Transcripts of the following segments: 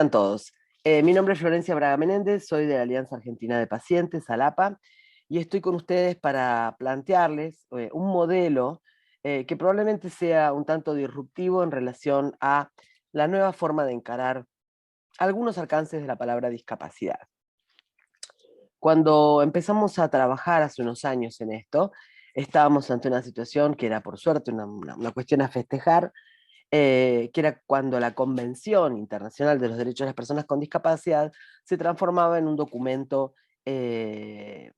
Están todos. Mi nombre es Florencia Braga Menéndez, soy de la Alianza Argentina de Pacientes, ALAPA, y estoy con ustedes para plantearles un modelo que probablemente sea un tanto disruptivo en relación a la nueva forma de encarar algunos alcances de la palabra discapacidad. Cuando empezamos a trabajar hace unos años en esto, estábamos ante una situación que era por suerte una cuestión a festejar, que era cuando la Convención Internacional de los Derechos de las Personas con Discapacidad se transformaba en un documento eh,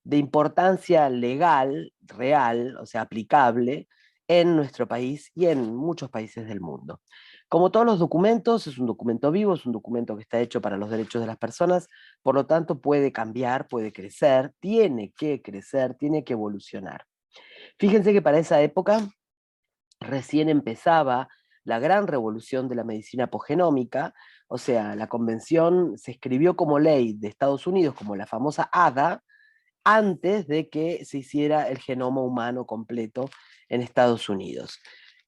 de importancia legal, real, o sea, aplicable en nuestro país y en muchos países del mundo. Como todos los documentos, es un documento vivo, es un documento que está hecho para los derechos de las personas, por lo tanto puede cambiar, puede crecer, tiene que evolucionar. Fíjense que para esa época recién empezaba la gran revolución de la medicina apogenómica, o sea, la convención se escribió como ley de Estados Unidos, como la famosa ADA, antes de que se hiciera el genoma humano completo en Estados Unidos.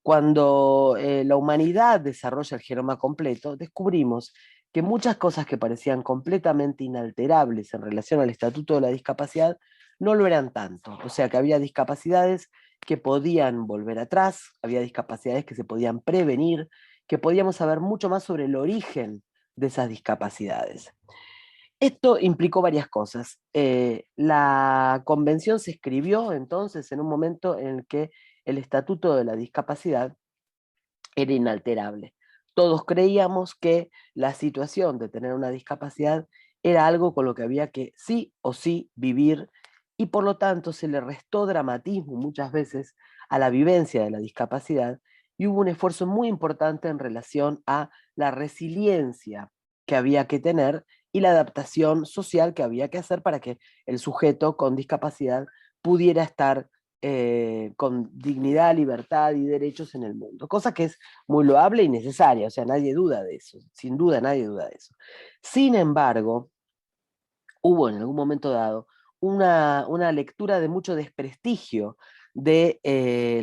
Cuando la humanidad desarrolla el genoma completo, descubrimos que muchas cosas que parecían completamente inalterables en relación al estatuto de la discapacidad no lo eran tanto. O sea, que había discapacidades que podían volver atrás, había discapacidades que se podían prevenir, que podíamos saber mucho más sobre el origen de esas discapacidades. Esto implicó varias cosas. La convención se escribió entonces en un momento en el que el estatuto de la discapacidad era inalterable. Todos creíamos que la situación de tener una discapacidad era algo con lo que había que sí o sí vivir, y por lo tanto se le restó dramatismo muchas veces a la vivencia de la discapacidad, y hubo un esfuerzo muy importante en relación a la resiliencia que había que tener y la adaptación social que había que hacer para que el sujeto con discapacidad pudiera estar con dignidad, libertad y derechos en el mundo, cosa que es muy loable y necesaria, o sea, nadie duda de eso, sin duda nadie duda de eso. Sin embargo, hubo en algún momento dado una lectura de mucho desprestigio de, de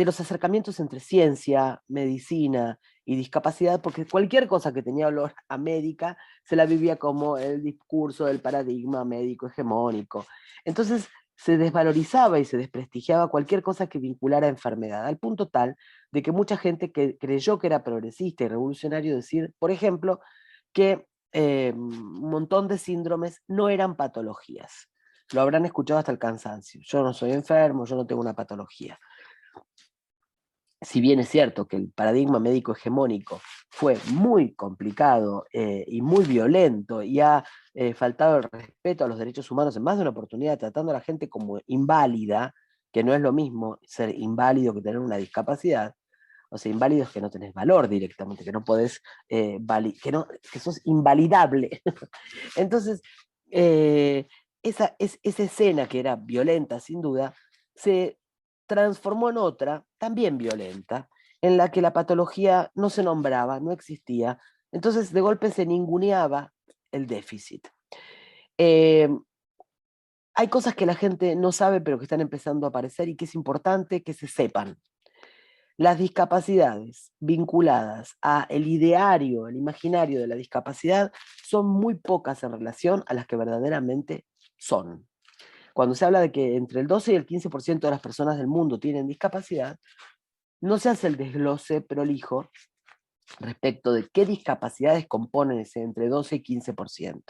los acercamientos entre ciencia, medicina y discapacidad, porque cualquier cosa que tenía olor a médica se la vivía como el discurso del paradigma médico hegemónico. Entonces se desvalorizaba y se desprestigiaba cualquier cosa que vinculara a enfermedad, al punto tal de que mucha gente que creyó que era progresista y revolucionario decir, por ejemplo, que un montón de síndromes no eran patologías. Lo habrán escuchado hasta el cansancio. Yo no soy enfermo, yo no tengo una patología. Si bien es cierto que el paradigma médico hegemónico fue muy complicado y muy violento y ha faltado el respeto a los derechos humanos en más de una oportunidad, tratando a la gente como inválida, que no es lo mismo ser inválido que tener una discapacidad. O sea, inválido es que no tenés valor directamente, que no podés, que sos invalidable. Entonces, esa escena que era violenta, sin duda, se transformó en otra, también violenta, en la que la patología no se nombraba, no existía. Entonces, de golpe se ninguneaba el déficit. Eh, Hay cosas que la gente no sabe, pero que están empezando a aparecer y que es importante que se sepan. Las discapacidades vinculadas a el ideario, el imaginario de la discapacidad, son muy pocas en relación a las que verdaderamente son. Cuando se habla de que entre el 12 y el 15% de las personas del mundo tienen discapacidad, no se hace el desglose prolijo respecto de qué discapacidades componen ese entre 12 y 15%.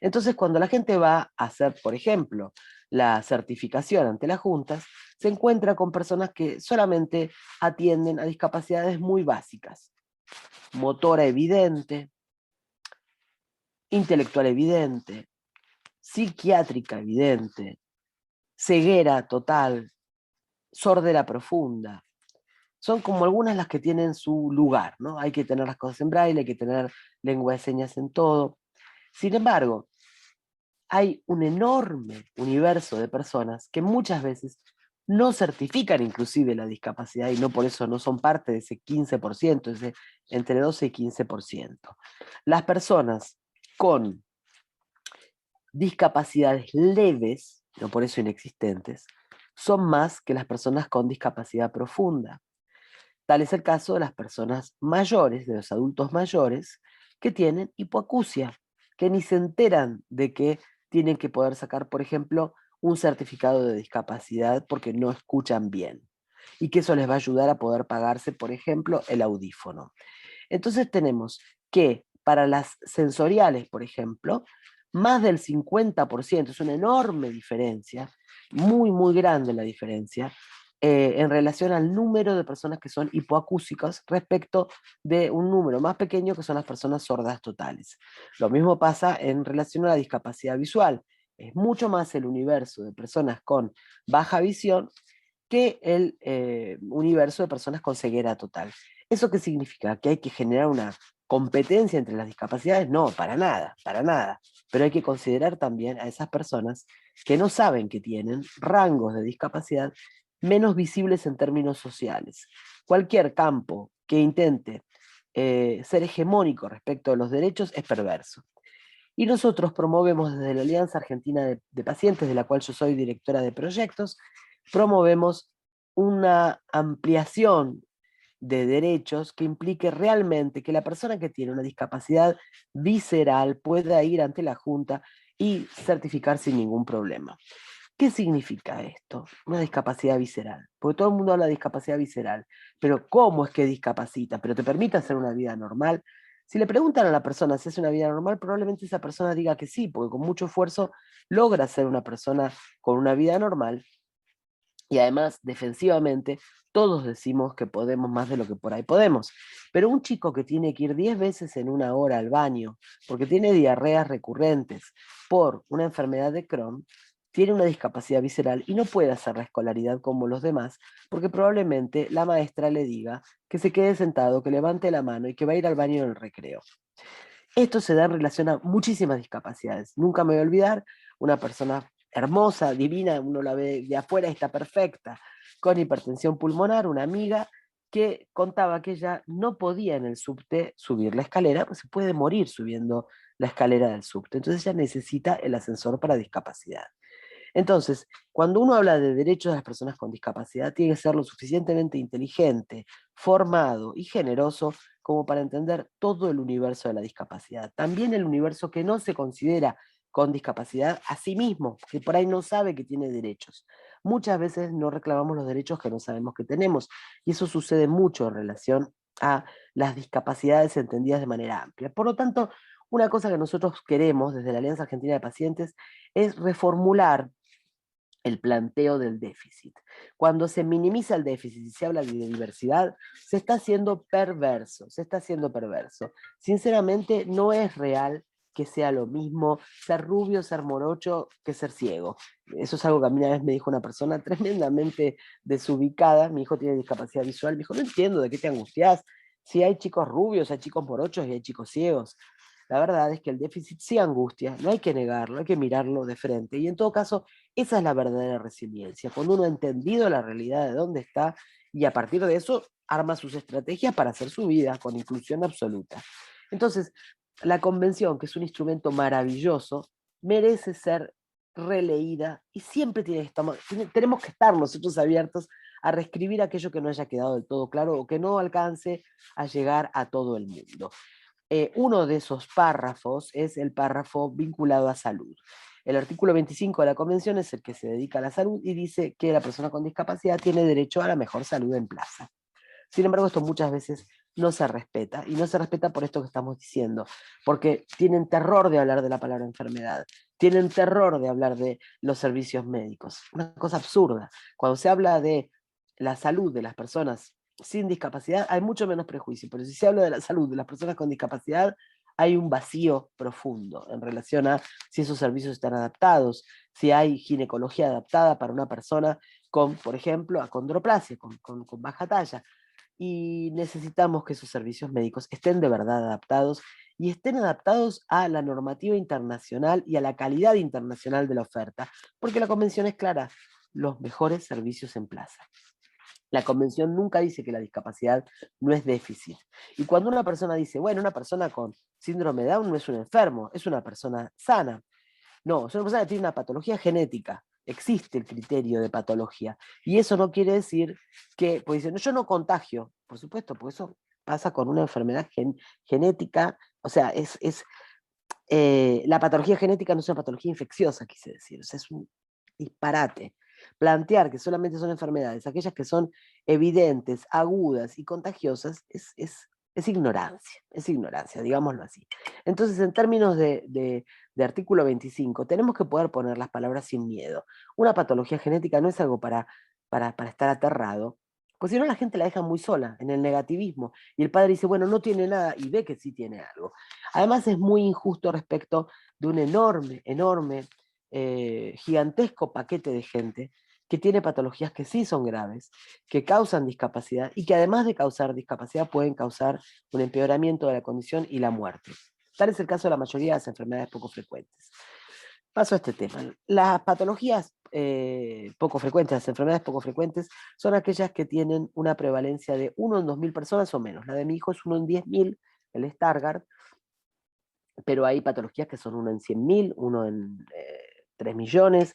Entonces, cuando la gente va a hacer, por ejemplo, la certificación ante las juntas, se encuentra con personas que solamente atienden a discapacidades muy básicas: motora evidente, intelectual evidente, psiquiátrica evidente, ceguera total, sordera profunda. Son como algunas las que tienen su lugar, ¿no? Hay que tener las cosas en braille, hay que tener lengua de señas en todo. Sin embargo, hay un enorme universo de personas que muchas veces no certifican inclusive la discapacidad y no por eso no son parte de ese 15%, ese entre 12 y 15%. Las personas con discapacidades leves, no por eso inexistentes, son más que las personas con discapacidad profunda. Tal es el caso de las personas mayores, de los adultos mayores, que tienen hipoacusia, que ni se enteran de que tienen que poder sacar, por ejemplo, un certificado de discapacidad porque no escuchan bien. Y que eso les va a ayudar a poder pagarse, por ejemplo, el audífono. Entonces tenemos que para las sensoriales, por ejemplo, más del 50%, es una enorme diferencia, muy, muy grande la diferencia, en relación al número de personas que son hipoacúsicas respecto de un número más pequeño que son las personas sordas totales. Lo mismo pasa en relación a la discapacidad visual. Es mucho más el universo de personas con baja visión que el universo de personas con ceguera total. ¿Eso qué significa? ¿Que hay que generar una competencia entre las discapacidades? No, para nada, para nada. Pero hay que considerar también a esas personas que no saben que tienen rangos de discapacidad menos visibles en términos sociales. Cualquier campo que intente ser hegemónico respecto a los derechos es perverso. Y nosotros promovemos desde la Alianza Argentina de Pacientes, de la cual yo soy directora de proyectos, promovemos una ampliación de derechos que implique realmente que la persona que tiene una discapacidad visceral pueda ir ante la Junta y certificar sin ningún problema. ¿Qué significa esto? Una discapacidad visceral. Porque todo el mundo habla de discapacidad visceral, pero ¿cómo es que discapacita? ¿Pero te permite hacer una vida normal? Si le preguntan a la persona si es una vida normal, probablemente esa persona diga que sí, porque con mucho esfuerzo logra ser una persona con una vida normal. Y además, defensivamente, todos decimos que podemos más de lo que por ahí podemos. Pero un chico que tiene que ir 10 veces en una hora al baño, porque tiene diarreas recurrentes por una enfermedad de Crohn, tiene una discapacidad visceral y no puede hacer la escolaridad como los demás, porque probablemente la maestra le diga que se quede sentado, que levante la mano y que va a ir al baño en el recreo. Esto se da en relación a muchísimas discapacidades. Nunca me voy a olvidar una persona hermosa, divina, uno la ve de afuera y está perfecta, con hipertensión pulmonar, una amiga que contaba que ella no podía en el subte subir la escalera, pues se puede morir subiendo la escalera del subte. Entonces ella necesita el ascensor para discapacidad. Entonces, cuando uno habla de derechos de las personas con discapacidad, tiene que ser lo suficientemente inteligente, formado y generoso como para entender todo el universo de la discapacidad. También el universo que no se considera con discapacidad a sí mismo, que por ahí no sabe que tiene derechos. Muchas veces no reclamamos los derechos que no sabemos que tenemos, y eso sucede mucho en relación a las discapacidades entendidas de manera amplia. Por lo tanto, una cosa que nosotros queremos desde la Alianza Argentina de Pacientes es reformular el planteo del déficit. Cuando se minimiza el déficit y se habla de diversidad, se está haciendo perverso, se está haciendo perverso. Sinceramente, no es real que sea lo mismo ser rubio, ser morocho, que ser ciego. Eso es algo que a mí una vez me dijo una persona tremendamente desubicada, mi hijo tiene discapacidad visual, me dijo, no entiendo de qué te angustias, si hay chicos rubios, hay chicos morochos y hay chicos ciegos. La verdad es que el déficit sí angustia, no hay que negarlo, hay que mirarlo de frente. Y en todo caso, esa es la verdadera resiliencia, cuando uno ha entendido la realidad de dónde está y a partir de eso arma sus estrategias para hacer su vida con inclusión absoluta. Entonces, la convención, que es un instrumento maravilloso, merece ser releída y siempre tenemos que estar nosotros abiertos a reescribir aquello que no haya quedado del todo claro o que no alcance a llegar a todo el mundo. Uno de esos párrafos es el párrafo vinculado a salud. El artículo 25 de la Convención es el que se dedica a la salud y dice que la persona con discapacidad tiene derecho a la mejor salud en plaza. Sin embargo, esto muchas veces no se respeta, y no se respeta por esto que estamos diciendo, porque tienen terror de hablar de la palabra enfermedad, tienen terror de hablar de los servicios médicos. Una cosa absurda. Cuando se habla de la salud de las personas sin discapacidad, hay mucho menos prejuicio, pero si se habla de la salud de las personas con discapacidad, hay un vacío profundo en relación a si esos servicios están adaptados, si hay ginecología adaptada para una persona con, por ejemplo, acondroplasia, con baja talla. Y necesitamos que esos servicios médicos estén de verdad adaptados y estén adaptados a la normativa internacional y a la calidad internacional de la oferta, porque la convención es clara, los mejores servicios en plaza. La convención nunca dice que la discapacidad no es déficit. Y cuando una persona dice, bueno, una persona con síndrome de Down no es un enfermo, es una persona sana. No, es una persona que tiene una patología genética. existe el criterio de patología. Y eso no quiere decir que, pues dicen, no, yo no contagio, por supuesto, porque eso pasa con una enfermedad genética, o sea, la patología genética no es una patología infecciosa, quise decir, o sea, es un disparate. Plantear que solamente son enfermedades, aquellas que son evidentes, agudas y contagiosas, es ignorancia, digámoslo así. Entonces, en términos de artículo 25, tenemos que poder poner las palabras sin miedo. Una patología genética no es algo para estar aterrado, pues si no la gente la deja muy sola, en el negativismo, y el padre dice, bueno, no tiene nada, y ve que sí tiene algo. Además es muy injusto respecto de un enorme, gigantesco paquete de gente que tiene patologías que sí son graves, que causan discapacidad y que además de causar discapacidad pueden causar un empeoramiento de la condición y la muerte. Tal es el caso de la mayoría de las enfermedades poco frecuentes. Paso a este tema. Las patologías poco frecuentes, las enfermedades poco frecuentes, son aquellas que tienen una prevalencia de 1 en 2.000 personas o menos. La de mi hijo es 1 en 10.000, el Stargardt, pero hay patologías que son 1 en 100.000, 1 en 3 millones,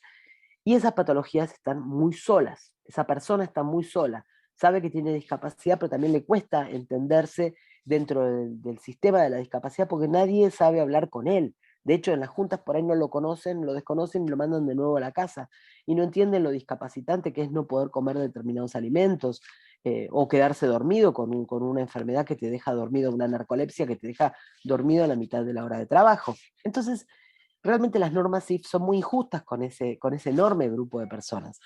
y esas patologías están muy solas. Esa persona está muy sola, sabe que tiene discapacidad, pero también le cuesta entenderse dentro del sistema de la discapacidad porque nadie sabe hablar con él. De hecho, en las juntas por ahí no lo conocen, lo desconocen y lo mandan de nuevo a la casa. Y no entienden lo discapacitante que es no poder comer determinados alimentos, o quedarse dormido con una enfermedad que te deja dormido, una narcolepsia que te deja dormido a la mitad de la hora de trabajo. Entonces, realmente las normas CIF son muy injustas con ese enorme grupo de personas.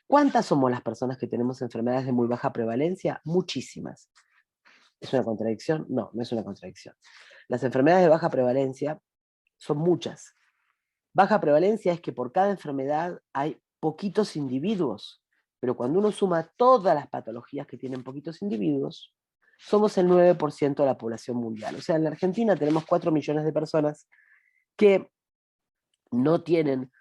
¿Cuántas somos las personas que tenemos enfermedades de muy baja prevalencia? Muchísimas. ¿Es una contradicción? No, no es una contradicción. Las enfermedades de baja prevalencia son muchas. Baja prevalencia es que por cada enfermedad hay poquitos individuos, pero cuando uno suma todas las patologías que tienen poquitos individuos, somos el 9% de la población mundial. O sea, en la Argentina tenemos 4 millones de personas que no tienen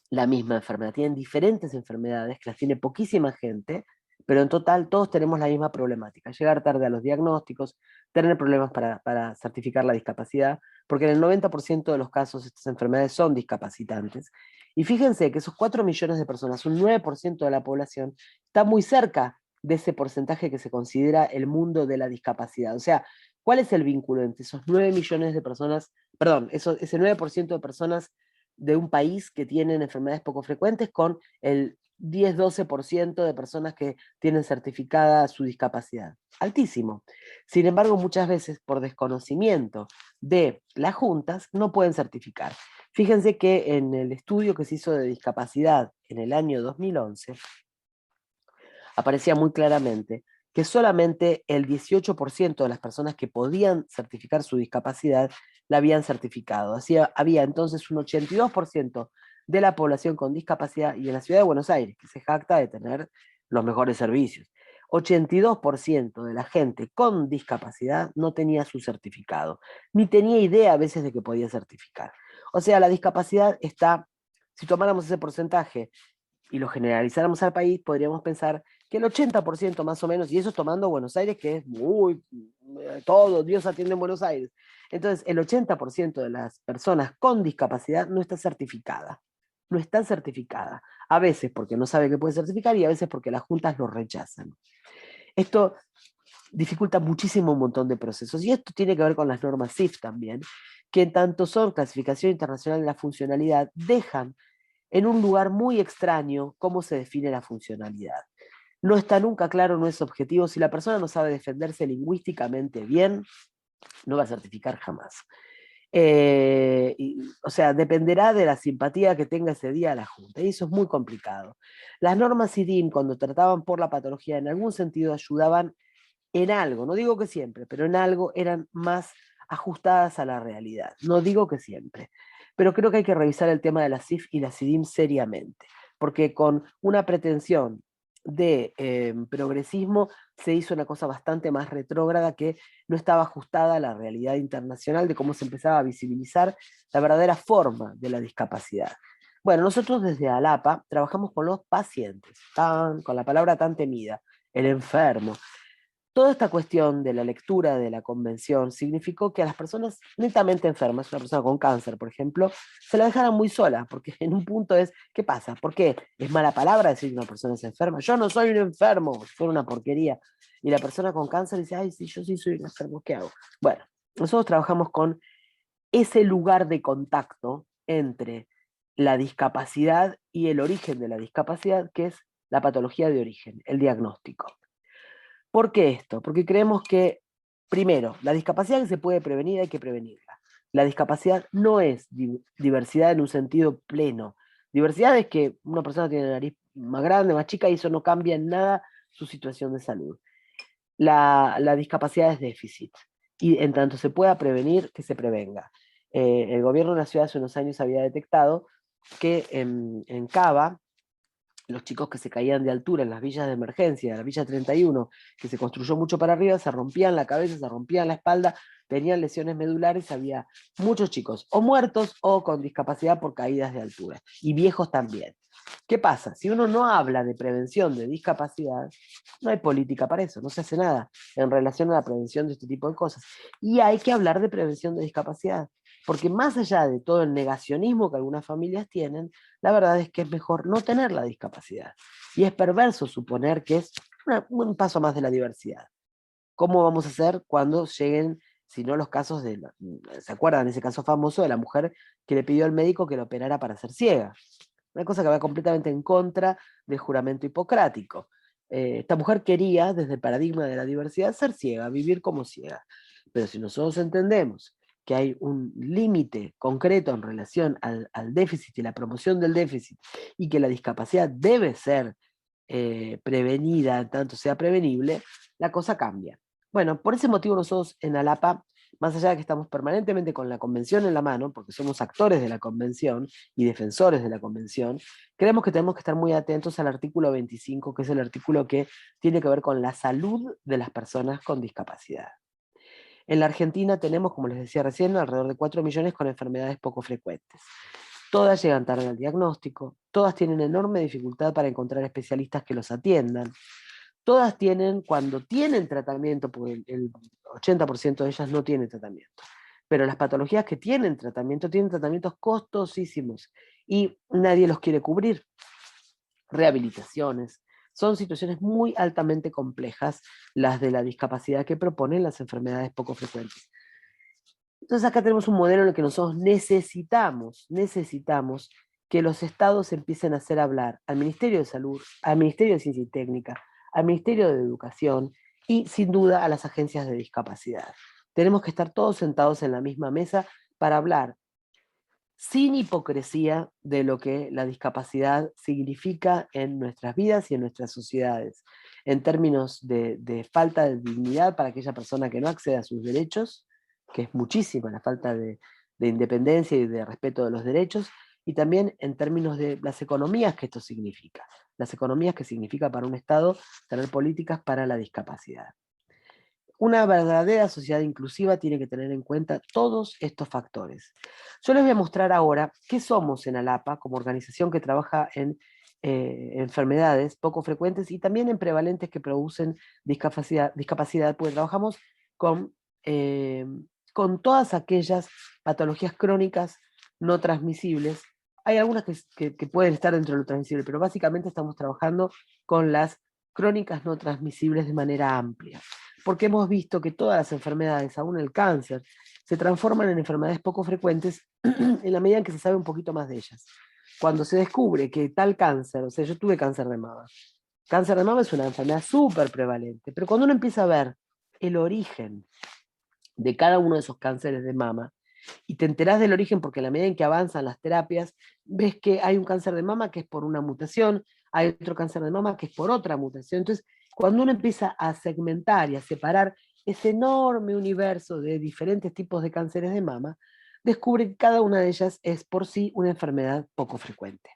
la misma enfermedad, tienen diferentes enfermedades que las tiene poquísima gente, pero en total todos tenemos la misma problemática, llegar tarde a los diagnósticos, tener problemas para certificar la discapacidad, porque en el 90% de los casos estas enfermedades son discapacitantes. Y fíjense que esos 4 millones de personas, un 9% de la población, está muy cerca de ese porcentaje que se considera el mundo de la discapacidad. O sea, ¿cuál es el vínculo entre esos 9 millones de personas, perdón, ese 9% de personas de un país que tienen enfermedades poco frecuentes con el 10-12% de personas que tienen certificada su discapacidad? Altísimo. Sin embargo, muchas veces por desconocimiento de las juntas no pueden certificar. Fíjense que en el estudio que se hizo de discapacidad en el año 2011, aparecía muy claramente que solamente el 18% de las personas que podían certificar su discapacidad la habían certificado. Así había entonces un 82% de la población con discapacidad, y en la ciudad de Buenos Aires, que se jacta de tener los mejores servicios, 82% de la gente con discapacidad no tenía su certificado, ni tenía idea a veces de que podía certificar. O sea, la discapacidad está, si tomáramos ese porcentaje y lo generalizáramos al país, podríamos pensar que el 80% más o menos, y eso tomando Buenos Aires, que es muy, todo, Dios atiende en Buenos Aires. Entonces, el 80% de las personas con discapacidad no está certificada. No está certificada. A veces porque no sabe que puede certificar y a veces porque las juntas lo rechazan. Esto dificulta muchísimo un montón de procesos. Y esto tiene que ver con las normas CIF también, que en tanto son clasificación internacional de la funcionalidad, dejan en un lugar muy extraño cómo se define la funcionalidad. No está nunca claro, no es objetivo. Si la persona no sabe defenderse lingüísticamente bien, no va a certificar jamás. O sea, dependerá de la simpatía que tenga ese día la Junta, y eso es muy complicado. Las normas IDIM, cuando trataban por la patología, en algún sentido ayudaban en algo, no digo que siempre, pero en algo eran más ajustadas a la realidad. No digo que siempre, pero creo que hay que revisar el tema de la CIF y la CIDIM seriamente, porque con una pretensión de progresismo se hizo una cosa bastante más retrógrada que no estaba ajustada a la realidad internacional de cómo se empezaba a visibilizar la verdadera forma de la discapacidad. Bueno, nosotros desde ALAPA trabajamos con los pacientes, con la palabra tan temida, el enfermo. Toda esta cuestión de la lectura de la convención significó que a las personas netamente enfermas, una persona con cáncer, por ejemplo, se la dejaran muy sola, porque en un punto es, ¿qué pasa? ¿Por qué? ¿Es mala palabra decir que una persona es enferma? Yo no soy un enfermo, fue una porquería. Y la persona con cáncer dice, ay, sí, yo sí soy un enfermo, ¿qué hago? Bueno, nosotros trabajamos con ese lugar de contacto entre la discapacidad y el origen de la discapacidad, que es la patología de origen, el diagnóstico. ¿Por qué esto? Porque creemos que, primero, la discapacidad que se puede prevenir hay que prevenirla. La discapacidad no es diversidad en un sentido pleno. Diversidad es que una persona tiene la nariz más grande, más chica, y eso no cambia en nada su situación de salud. La discapacidad es déficit, y en tanto se pueda prevenir, que se prevenga. El gobierno de la ciudad hace unos años había detectado que en Cava, los chicos que se caían de altura en las villas de emergencia, la Villa 31, que se construyó mucho para arriba, se rompían la cabeza, se rompían la espalda, tenían lesiones medulares, había muchos chicos o muertos o con discapacidad por caídas de altura, y viejos también. ¿Qué pasa? Si uno no habla de prevención de discapacidad, no hay política para eso, no se hace nada en relación a la prevención de este tipo de cosas. Y hay que hablar de prevención de discapacidad, porque más allá de todo el negacionismo que algunas familias tienen, la verdad es que es mejor no tener la discapacidad. Y es perverso suponer que es un paso más de la diversidad. ¿Cómo vamos a hacer cuando lleguen, si no los casos de, ¿se acuerdan ese caso famoso de la mujer que le pidió al médico que la operara para ser ciega? Una cosa que va completamente en contra del juramento hipocrático. Esta mujer quería, desde el paradigma de la diversidad, ser ciega, vivir como ciega. Pero si nosotros entendemos que hay un límite concreto en relación al déficit y la promoción del déficit, y que la discapacidad debe ser prevenida, tanto sea prevenible, la cosa cambia. Bueno, por ese motivo nosotros en ALAPA, más allá de que estamos permanentemente con la convención en la mano, porque somos actores de la convención y defensores de la convención, creemos que tenemos que estar muy atentos al artículo 25, que es el artículo que tiene que ver con la salud de las personas con discapacidad. En la Argentina tenemos, como les decía recién, alrededor de 4 millones con enfermedades poco frecuentes. Todas llegan tarde al diagnóstico, todas tienen enorme dificultad para encontrar especialistas que los atiendan, todas tienen, cuando tienen tratamiento, porque el 80% de ellas no tienen tratamiento, pero las patologías que tienen tratamientos costosísimos y nadie los quiere cubrir. Rehabilitaciones. Son situaciones muy altamente complejas las de la discapacidad que proponen las enfermedades poco frecuentes. Entonces acá tenemos un modelo en el que nosotros necesitamos que los estados empiecen a hacer hablar al Ministerio de Salud, al Ministerio de Ciencia y Técnica, al Ministerio de Educación y sin duda a las agencias de discapacidad. Tenemos que estar todos sentados en la misma mesa para hablar sin hipocresía de lo que la discapacidad significa en nuestras vidas y en nuestras sociedades, en términos de falta de dignidad para aquella persona que no accede a sus derechos, que es muchísima la falta de independencia y de respeto de los derechos, y también en términos de las economías que esto significa, las economías que significa para un Estado tener políticas para la discapacidad. Una verdadera sociedad inclusiva tiene que tener en cuenta todos estos factores. Yo les voy a mostrar ahora qué somos en ALAPA como organización que trabaja en enfermedades poco frecuentes y también en prevalentes que producen discapacidad, porque trabajamos con, eh, con todas aquellas patologías crónicas no transmisibles. Hay algunas que pueden estar dentro de lo transmisible, pero básicamente estamos trabajando con las crónicas no transmisibles de manera amplia, porque hemos visto que todas las enfermedades, aún el cáncer, se transforman en enfermedades poco frecuentes en la medida en que se sabe un poquito más de ellas. Cuando se descubre que tal cáncer, o sea, yo tuve cáncer de mama es una enfermedad súper prevalente, pero cuando uno empieza a ver el origen de cada uno de esos cánceres de mama, y te enterás del origen porque a la medida en que avanzan las terapias, ves que hay un cáncer de mama que es por una mutación, hay otro cáncer de mama que es por otra mutación. Entonces, cuando uno empieza a segmentar y a separar ese enorme universo de diferentes tipos de cánceres de mama, descubre que cada una de ellas es por sí una enfermedad poco frecuente.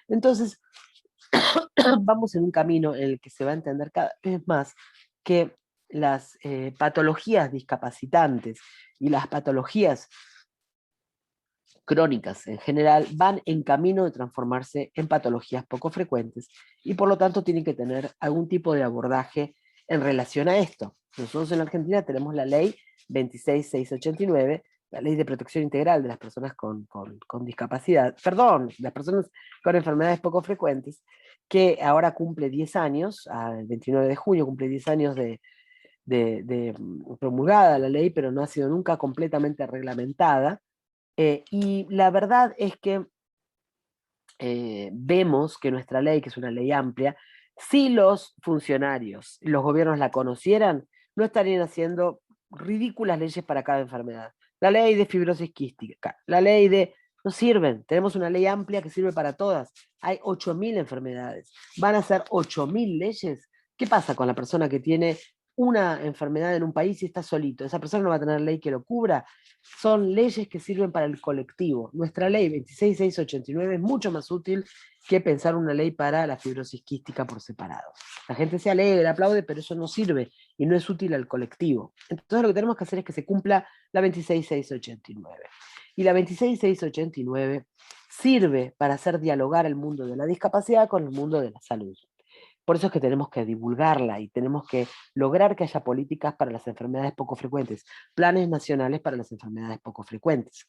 Entonces, vamos en un camino en el que se va a entender cada vez más que las patologías discapacitantes y las patologías crónicas en general van en camino de transformarse en patologías poco frecuentes y por lo tanto tienen que tener algún tipo de abordaje en relación a esto. Nosotros en Argentina tenemos la ley 26689, la ley de protección integral de las personas con discapacidad, perdón, las personas con enfermedades poco frecuentes, que ahora cumple 10 años, el 29 de junio cumple 10 años de promulgada la ley, pero no ha sido nunca completamente reglamentada. Y la verdad es que vemos que nuestra ley, que es una ley amplia, si los funcionarios, los gobiernos la conocieran, no estarían haciendo ridículas leyes para cada enfermedad. La ley de fibrosis quística, la ley de... No sirven, tenemos una ley amplia que sirve para todas. Hay 8.000 enfermedades. ¿Van a ser 8.000 leyes? ¿Qué pasa con la persona que tiene una enfermedad en un país y está solito? ¿Esa persona no va a tener ley que lo cubra? Son leyes que sirven para el colectivo. Nuestra ley 26689 es mucho más útil que pensar una ley para la fibrosis quística por separado. La gente se alegra, aplaude, pero eso no sirve y no es útil al colectivo. Entonces lo que tenemos que hacer es que se cumpla la 26689. Y la 26689 sirve para hacer dialogar el mundo de la discapacidad con el mundo de la salud. Por eso es que tenemos que divulgarla y tenemos que lograr que haya políticas para las enfermedades poco frecuentes, planes nacionales para las enfermedades poco frecuentes.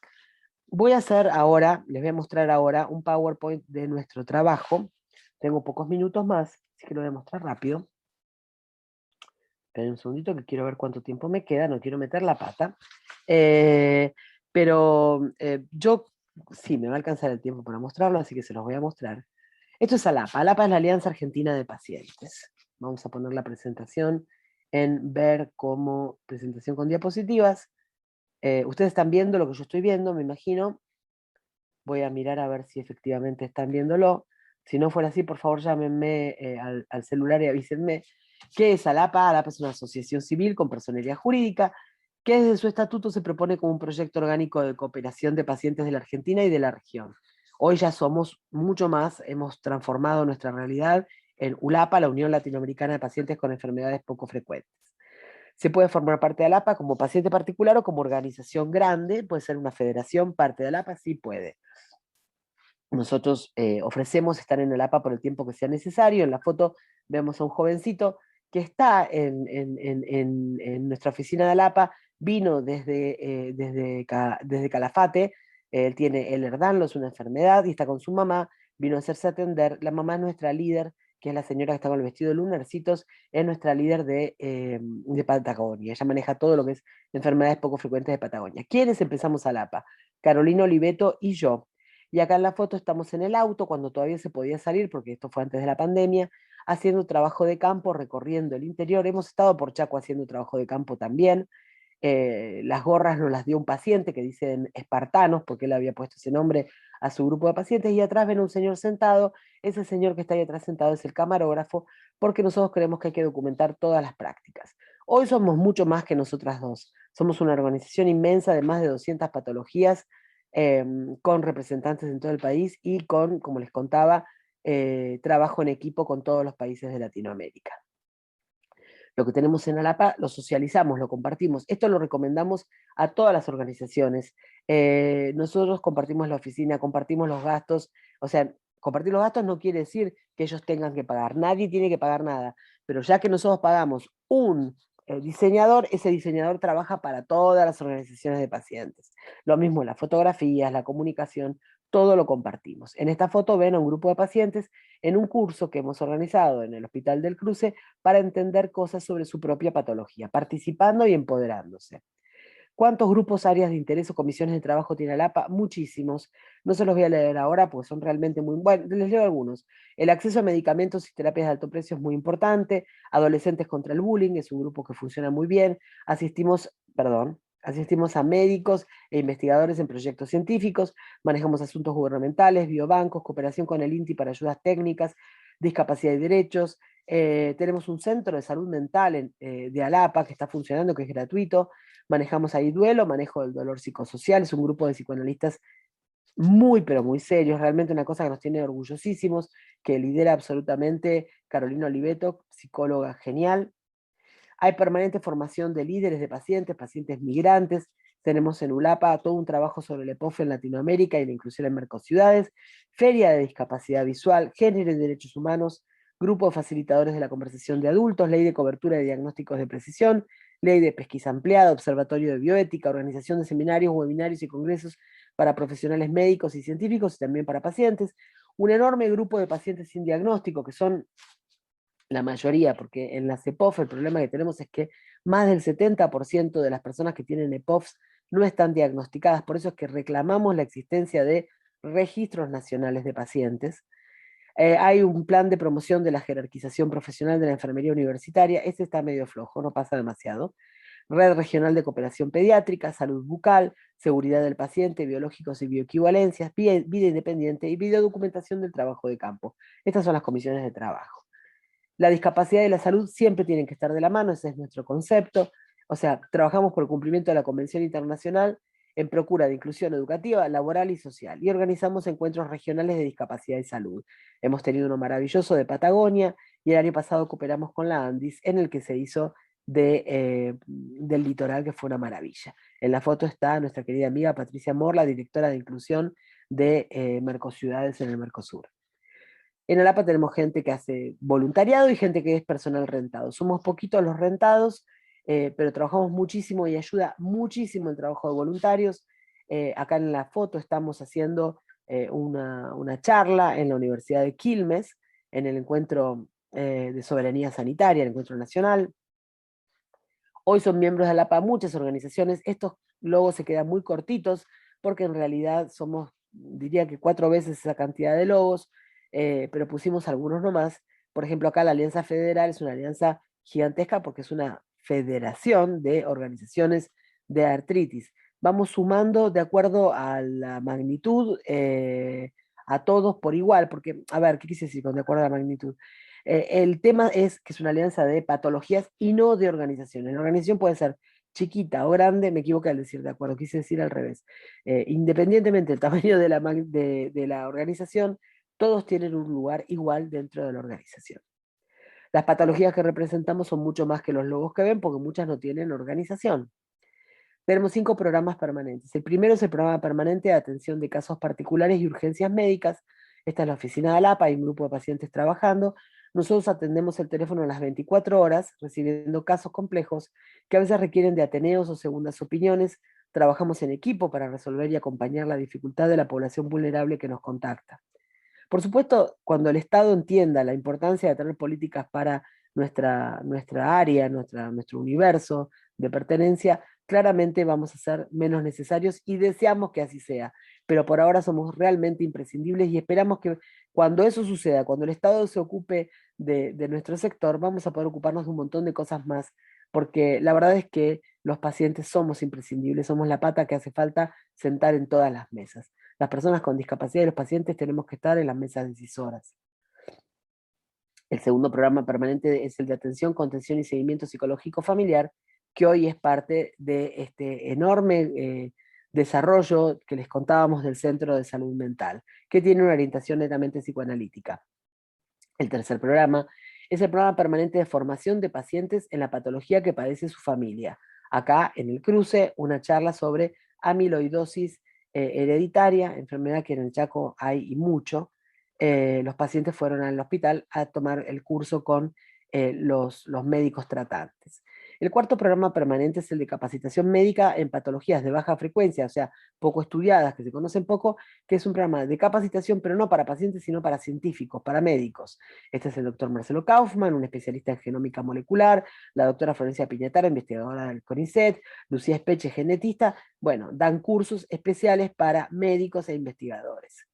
Voy a hacer ahora, les voy a mostrar ahora un PowerPoint de nuestro trabajo. Tengo pocos minutos más, así que lo voy a mostrar rápido. Esperen un segundito que quiero ver cuánto tiempo me queda, no quiero meter la pata. Yo sí, me va a alcanzar el tiempo para mostrarlo, así que se los voy a mostrar. Esto es ALAPA. ALAPA es la Alianza Argentina de Pacientes. Vamos a poner la presentación en ver como presentación con diapositivas. Ustedes están viendo lo que yo estoy viendo, me imagino. Voy a mirar a ver si efectivamente están viéndolo. Si no fuera así, por favor llámenme al celular y avísenme. ¿Qué es ALAPA? ALAPA es una asociación civil con personería jurídica que desde su estatuto se propone como un proyecto orgánico de cooperación de pacientes de la Argentina y de la región. Hoy ya somos mucho más, hemos transformado nuestra realidad en ULAPA, la Unión Latinoamericana de Pacientes con Enfermedades Poco Frecuentes. Se puede formar parte de ALAPA como paciente particular o como organización grande, puede ser una federación, parte de ALAPA, sí puede. Nosotros ofrecemos estar en ALAPA por el tiempo que sea necesario. En la foto vemos a un jovencito que está en nuestra oficina de ALAPA, vino desde Calafate, él tiene el Ehlers-Danlos, es una enfermedad, y está con su mamá, vino a hacerse atender. La mamá es nuestra líder, que es la señora que está con el vestido de lunarcitos, es nuestra líder de Patagonia. Ella maneja todo lo que es enfermedades poco frecuentes de Patagonia. ¿Quiénes empezamos ALAPA? Carolina Oliveto y yo. Y acá en la foto estamos en el auto, cuando todavía se podía salir, porque esto fue antes de la pandemia, haciendo trabajo de campo, recorriendo el interior. Hemos estado por Chaco haciendo trabajo de campo también. Las gorras nos las dio un paciente que dicen espartanos, porque él había puesto ese nombre a su grupo de pacientes, y atrás ven un señor sentado. Ese señor que está ahí atrás sentado es el camarógrafo, porque nosotros creemos que hay que documentar todas las prácticas. Hoy somos mucho más que nosotras dos. Somos una organización inmensa de más de 200 patologías, con representantes en todo el país y con, como les contaba, trabajo en equipo con todos los países de Latinoamérica. Lo que tenemos en ALAPA lo socializamos, lo compartimos. Esto lo recomendamos a todas las organizaciones. Nosotros compartimos la oficina, compartimos los gastos. O sea, compartir los gastos no quiere decir que ellos tengan que pagar. Nadie tiene que pagar nada. Pero ya que nosotros pagamos un diseñador, ese diseñador trabaja para todas las organizaciones de pacientes. Lo mismo las fotografías, la comunicación, todo lo compartimos. En esta foto ven a un grupo de pacientes en un curso que hemos organizado en el Hospital del Cruce para entender cosas sobre su propia patología, participando y empoderándose. ¿Cuántos grupos, áreas de interés o comisiones de trabajo tiene ALAPA? Muchísimos. No se los voy a leer ahora porque son realmente muy... Bueno, les leo algunos. El acceso a medicamentos y terapias de alto precio es muy importante. Adolescentes contra el bullying es un grupo que funciona muy bien. Asistimos a médicos e investigadores en proyectos científicos. Manejamos asuntos gubernamentales, biobancos, cooperación con el INTI para ayudas técnicas, discapacidad y derechos. Tenemos un centro de salud mental de ALAPA que está funcionando, que es gratuito. Manejamos ahí duelo, manejo del dolor psicosocial, es un grupo de psicoanalistas muy, pero muy serios, realmente una cosa que nos tiene orgullosísimos, que lidera absolutamente Carolina Oliveto, psicóloga genial. Hay permanente formación de líderes de pacientes, pacientes migrantes. Tenemos en ULAPA todo un trabajo sobre el EPOF en Latinoamérica y la inclusión en Mercociudades, Feria de Discapacidad Visual, Género y Derechos Humanos, grupo de facilitadores de la conversación de adultos, ley de cobertura de diagnósticos de precisión, ley de pesquisa ampliada, observatorio de bioética, organización de seminarios, webinarios y congresos para profesionales médicos y científicos y también para pacientes, un enorme grupo de pacientes sin diagnóstico, que son la mayoría, porque en las EPOF el problema que tenemos es que más del 70% de las personas que tienen EPOFs no están diagnosticadas, por eso es que reclamamos la existencia de registros nacionales de pacientes. Hay un plan de promoción de la jerarquización profesional de la enfermería universitaria, este está medio flojo, no pasa demasiado. Red Regional de Cooperación Pediátrica, Salud Bucal, Seguridad del Paciente, Biológicos y Bioequivalencias, Vida Independiente y Videodocumentación del Trabajo de Campo. Estas son las comisiones de trabajo. La discapacidad y la salud siempre tienen que estar de la mano, ese es nuestro concepto. O sea, trabajamos por el cumplimiento de la Convención Internacional en procura de inclusión educativa, laboral y social, y organizamos encuentros regionales de discapacidad y salud. Hemos tenido uno maravilloso de Patagonia, y el año pasado cooperamos con la Andis, en el que se hizo del litoral, que fue una maravilla. En la foto está nuestra querida amiga Patricia Morla, directora de inclusión de Mercociudades en el Mercosur. En Alapa tenemos gente que hace voluntariado y gente que es personal rentado. Somos poquitos los rentados, pero trabajamos muchísimo y ayuda muchísimo el trabajo de voluntarios. Acá en la foto estamos haciendo una charla en la Universidad de Quilmes, en el encuentro de soberanía sanitaria, el encuentro nacional. Hoy son miembros de Alapa muchas organizaciones. Estos logos se quedan muy cortitos porque en realidad somos, diría que 4 veces esa cantidad de logos, pero pusimos algunos nomás. Por ejemplo, acá la Alianza Federal es una alianza gigantesca porque es una federación de organizaciones de artritis. Vamos sumando de acuerdo a la magnitud, a todos por igual, porque, a ver, ¿qué quise decir con de acuerdo a la magnitud? El tema es que es una alianza de patologías y no de organizaciones. La organización puede ser chiquita o grande, me equivoqué al decir de acuerdo, quise decir al revés. Independientemente del tamaño de la organización, todos tienen un lugar igual dentro de la organización. Las patologías que representamos son mucho más que los logos que ven, porque muchas no tienen organización. Tenemos 5 programas permanentes. El primero es el programa permanente de atención de casos particulares y urgencias médicas. Esta es la oficina de ALAPA, hay un grupo de pacientes trabajando. Nosotros atendemos el teléfono a las 24 horas, recibiendo casos complejos que a veces requieren de ateneos o segundas opiniones. Trabajamos en equipo para resolver y acompañar la dificultad de la población vulnerable que nos contacta. Por supuesto, cuando el Estado entienda la importancia de tener políticas para nuestra área, nuestro universo de pertenencia, claramente vamos a ser menos necesarios y deseamos que así sea. Pero por ahora somos realmente imprescindibles y esperamos que cuando eso suceda, cuando el Estado se ocupe de nuestro sector, vamos a poder ocuparnos de un montón de cosas más, porque la verdad es que los pacientes somos imprescindibles, somos la pata que hace falta sentar en todas las mesas. Las personas con discapacidad y los pacientes tenemos que estar en las mesas decisoras. El segundo programa permanente es el de atención, contención y seguimiento psicológico familiar, que hoy es parte de este enorme desarrollo que les contábamos del Centro de Salud Mental, que tiene una orientación netamente psicoanalítica. El tercer programa es el programa permanente de formación de pacientes en la patología que padece su familia. Acá, en el cruce, una charla sobre amiloidosis hereditaria, enfermedad que en el Chaco hay y mucho. Los pacientes fueron al hospital a tomar el curso con los médicos tratantes. El cuarto programa permanente es el de capacitación médica en patologías de baja frecuencia, o sea, poco estudiadas, que se conocen poco, que es un programa de capacitación, pero no para pacientes, sino para científicos, para médicos. Este es el doctor Marcelo Kaufman, un especialista en genómica molecular, la doctora Florencia Piñatara, investigadora del CONICET, Lucía Espeche, genetista. Bueno, dan cursos especiales para médicos e investigadores.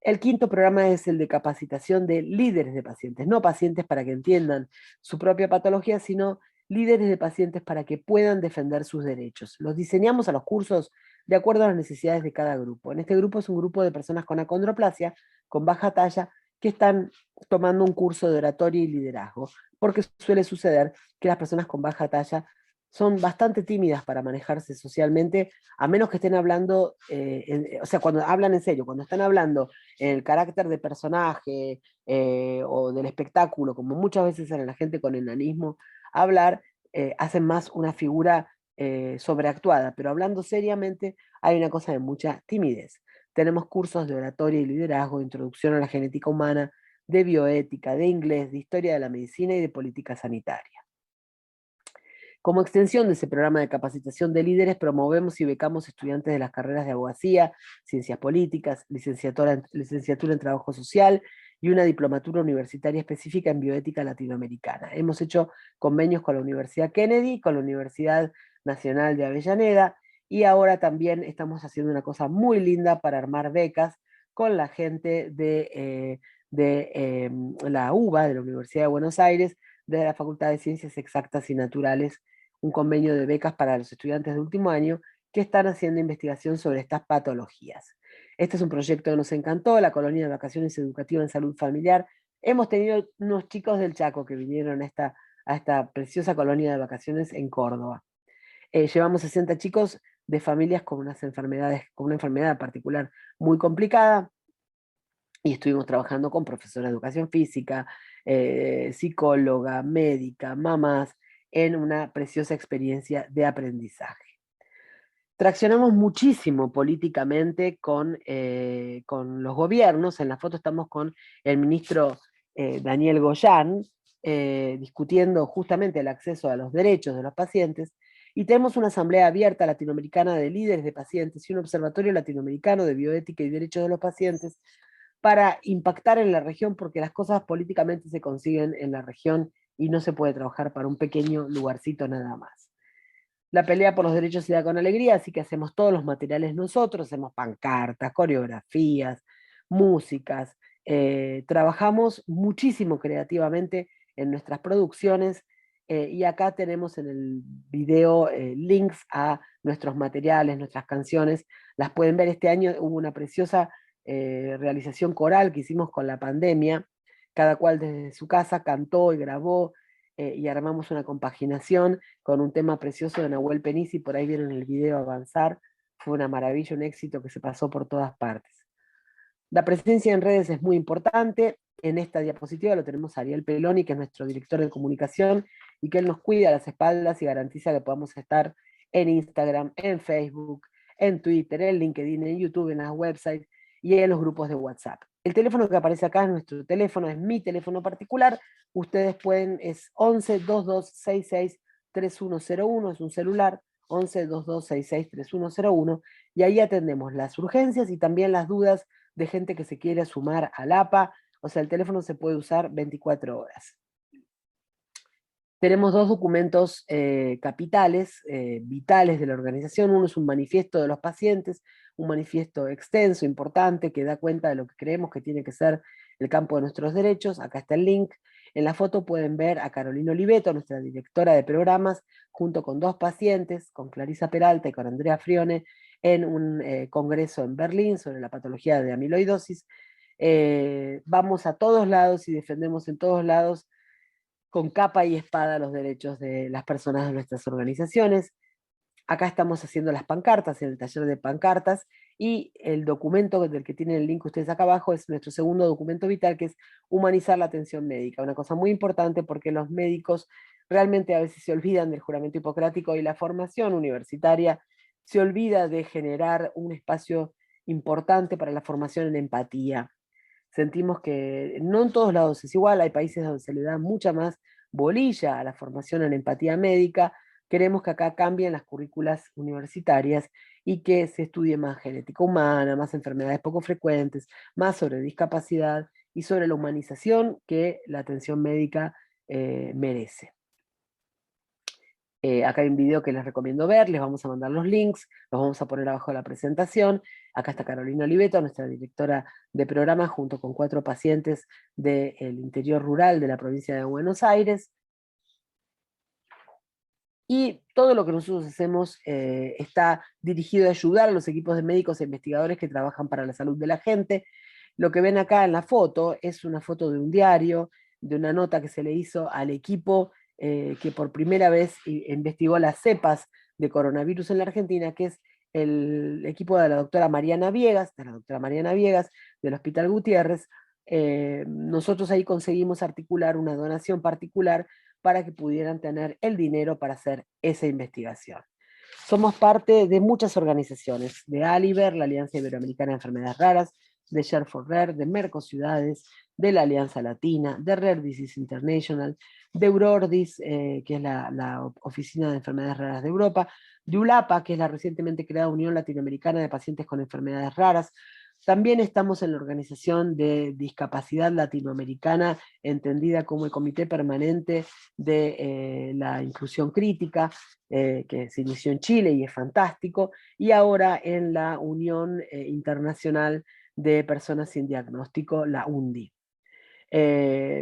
El quinto programa es el de capacitación de líderes de pacientes, no pacientes para que entiendan su propia patología, sino líderes de pacientes para que puedan defender sus derechos. Los diseñamos a los cursos de acuerdo a las necesidades de cada grupo. En este grupo es un grupo de personas con acondroplasia, con baja talla, que están tomando un curso de oratoria y liderazgo, porque suele suceder que las personas con baja talla son bastante tímidas para manejarse socialmente, a menos que estén hablando, o sea, cuando hablan en serio, cuando están hablando en el carácter de personaje o del espectáculo, como muchas veces en la gente con enanismo, hablar, hacen más una figura sobreactuada, pero hablando seriamente hay una cosa de mucha timidez. Tenemos cursos de oratoria y liderazgo, introducción a la genética humana, de bioética, de inglés, de historia de la medicina y de política sanitaria. Como extensión de ese programa de capacitación de líderes, promovemos y becamos estudiantes de las carreras de abogacía, ciencias políticas, licenciatura en trabajo social y una diplomatura universitaria específica en bioética latinoamericana. Hemos hecho convenios con la Universidad Kennedy, con la Universidad Nacional de Avellaneda, y ahora también estamos haciendo una cosa muy linda para armar becas con la gente de la UBA, de la Universidad de Buenos Aires, de la Facultad de Ciencias Exactas y Naturales, un convenio de becas para los estudiantes de último año que están haciendo investigación sobre estas patologías. Este es un proyecto que nos encantó, la colonia de vacaciones educativa en salud familiar. Hemos tenido unos chicos del Chaco que vinieron a esta preciosa colonia de vacaciones en Córdoba. Llevamos 60 chicos de familias con unas enfermedades, con una enfermedad particular muy complicada, y estuvimos trabajando con profesora de educación física, psicóloga, médica, mamás, en una preciosa experiencia de aprendizaje. Traccionamos muchísimo políticamente con los gobiernos. En la foto estamos con el ministro Daniel Goyán, discutiendo justamente el acceso a los derechos de los pacientes, y tenemos una asamblea abierta latinoamericana de líderes de pacientes y un observatorio latinoamericano de bioética y derechos de los pacientes para impactar en la región, porque las cosas políticamente se consiguen en la región y no se puede trabajar para un pequeño lugarcito nada más. La pelea por los derechos se da con alegría, así que hacemos todos los materiales nosotros, hacemos pancartas, coreografías, músicas, trabajamos muchísimo creativamente en nuestras producciones, y acá tenemos en el video links a nuestros materiales, nuestras canciones, las pueden ver. Este año hubo una preciosa realización coral que hicimos con la pandemia, cada cual desde su casa cantó y grabó, y armamos una compaginación con un tema precioso de Nahuel Penisi, por ahí vieron el video Avanzar, fue una maravilla, un éxito que se pasó por todas partes. La presencia en redes es muy importante. En esta diapositiva lo tenemos a Ariel Peloni, que es nuestro director de comunicación, y que él nos cuida las espaldas y garantiza que podamos estar en Instagram, en Facebook, en Twitter, en LinkedIn, en YouTube, en las websites y en los grupos de WhatsApp. El teléfono que aparece acá es nuestro teléfono, es mi teléfono particular. Ustedes pueden, es 11 22 66 3101, es un celular, 11 22 66 3101, y ahí atendemos las urgencias y también las dudas de gente que se quiere sumar al APA. O sea, el teléfono se puede usar 24 horas. Tenemos dos documentos capitales, vitales de la organización. Uno es un manifiesto de los pacientes, un manifiesto extenso, importante, que da cuenta de lo que creemos que tiene que ser el campo de nuestros derechos. Acá está el link. En la foto pueden ver a Carolina Oliveto, nuestra directora de programas, junto con dos pacientes, con Clarisa Peralta y con Andrea Frione, en un congreso en Berlín sobre la patología de amiloidosis. Vamos a todos lados y defendemos en todos lados con capa y espada los derechos de las personas de nuestras organizaciones. Acá estamos haciendo las pancartas, en el taller de pancartas, y el documento del que tienen el link ustedes acá abajo es nuestro segundo documento vital, que es humanizar la atención médica, una cosa muy importante porque los médicos realmente a veces se olvidan del juramento hipocrático, y la formación universitaria se olvida de generar un espacio importante para la formación en empatía. Sentimos que no en todos lados es igual, hay países donde se le da mucha más bolilla a la formación en empatía médica. Queremos que acá cambien las currículas universitarias y que se estudie más genética humana, más enfermedades poco frecuentes, más sobre discapacidad y sobre la humanización que la atención médica merece. Acá hay un video que les recomiendo ver, les vamos a mandar los links, los vamos a poner abajo de la presentación. Acá está Carolina Oliveto, nuestra directora de programa, junto con 4 pacientes del interior rural de la provincia de Buenos Aires. Y todo lo que nosotros hacemos está dirigido a ayudar a los equipos de médicos e investigadores que trabajan para la salud de la gente. Lo que ven acá en la foto es una foto de un diario, de una nota que se le hizo al equipo que por primera vez investigó las cepas de coronavirus en la Argentina, que es el equipo de la doctora Mariana Viegas, del Hospital Gutiérrez. Nosotros ahí conseguimos articular una donación particular para que pudieran tener el dinero para hacer esa investigación. Somos parte de muchas organizaciones, de ALIVER, la Alianza Iberoamericana de Enfermedades Raras, de Share for Rare, de Mercociudades, de la Alianza Latina, de Rare Disease International, de Eurordis, que es la Oficina de Enfermedades Raras de Europa, de ULAPA, que es la recientemente creada Unión Latinoamericana de Pacientes con Enfermedades Raras. También estamos en la Organización de Discapacidad Latinoamericana, entendida como el Comité Permanente de la Inclusión Crítica, que se inició en Chile y es fantástico, y ahora en la Unión Internacional de Personas Sin Diagnóstico, la UNDI.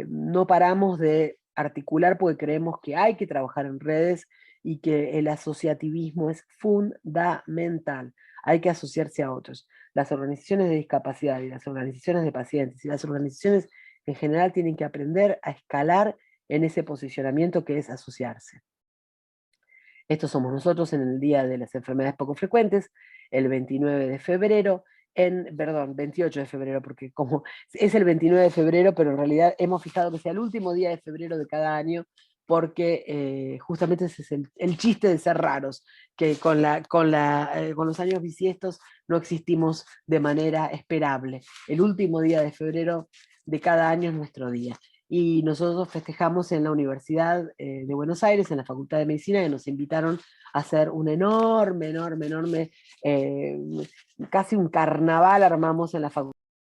No paramos de articular porque creemos que hay que trabajar en redes y que el asociativismo es fundamental. Hay que asociarse a otros. Las organizaciones de discapacidad y las organizaciones de pacientes y las organizaciones en general tienen que aprender a escalar en ese posicionamiento que es asociarse. Estos somos nosotros en el Día de las Enfermedades Poco Frecuentes, el 29 de febrero, perdón, 28 de febrero, porque como es el 29 de febrero, pero en realidad hemos fijado que sea el último día de febrero de cada año, porque justamente ese es el chiste de ser raros, que con los años bisiestos no existimos de manera esperable. El último día de febrero de cada año es nuestro día. Y nosotros festejamos en la Universidad de Buenos Aires, en la Facultad de Medicina, que nos invitaron a hacer un enorme, casi un carnaval armamos en la facultad